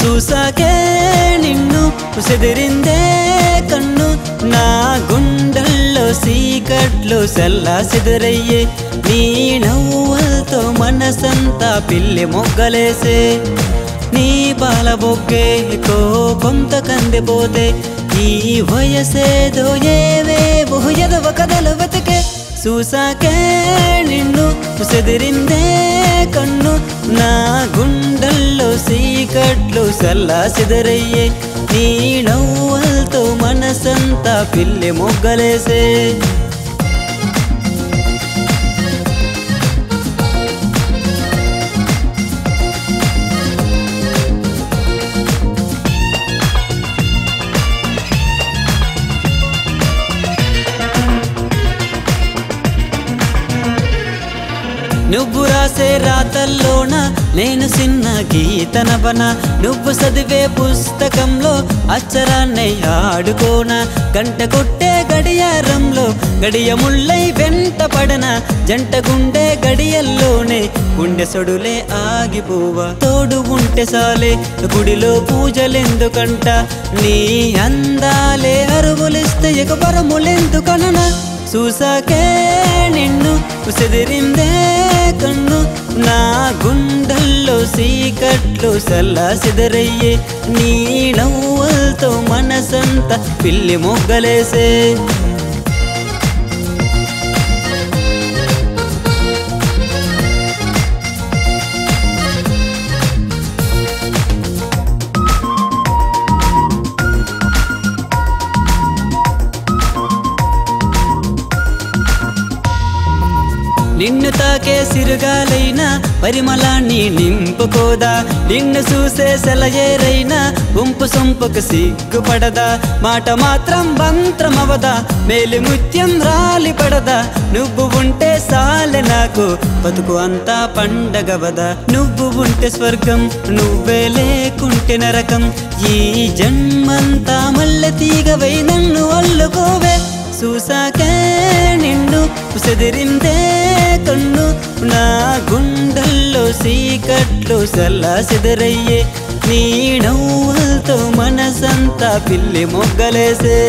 చూసాకే నిన్ను ఉసెదిరిందే కన్ను నా గుండెల్లో సీకట్లు సెల్లా సిదరయ్యే నీ నవ్వులతో మనసంతా పిల్లి మొగ్గలేసే నీ పాల బొగ్గే కోపంత కందిపోతే ఈ వయసేదో ఏవేవో ఎదవ కథలు వెతికే చూసాకే నిన్ను ఉసెదిరిందే కన్ను నా గుండెల్లో సీకట్లు సల్లా సిదరయ్యే నీ నవ్వులతో మనసంతా పిల్లి మొగ్గలేసే నువ్వు రాసే రాతల్లోన నేను చిన్న గీతనవన నువ్వు చదివే పుస్తకంలో అక్షరాన్ని ఆడుకోనా గంట కొట్టే గడియారంలో గడియ ముళ్ళై వెంట పడన జంట గుండె గడియల్లోనే గుండె సొడులే ఆగిపోవా తోడు ఉంటే సాలే గుడిలో పూజలెందుకంట నీ అందాలే అరువులిస్తే ఇక వరములెందుకననా చూసాకే నిన్ను ఉసెదిరిందే కన్ను నా గుండెల్లో సీకట్లు సల్లా సిదరయ్యే నీ నవ్వులతో మనసంతా పిల్లి మొగ్గలేసే నిన్ను తాకే సిరుగాలైనా పరిమళాన్ని నింపుకోదా నిన్ను చూసే సెలయేరైనా గుంపు సొంపుకు సిగ్గుపడదా మాట మాత్రం మంత్రమవదా మేలి ముత్యం రాలి పడదా నువ్వు ఉంటే సాలె నాకు బతుకు అంతా పండగవదా నువ్వు ఉంటే స్వర్గం నువ్వే లేకుంటే నరకం ఈ జన్మంతా మల్లె తీగవై నన్ను అల్లుకోవే చూసాకే నిన్ను ఉసెదిరిందే కన్ను నా గుండెల్లో సీకట్లు సల్లా సిదరయ్యే నీ నవ్వులతో మనసంతా పిల్లి మొగ్గలేసే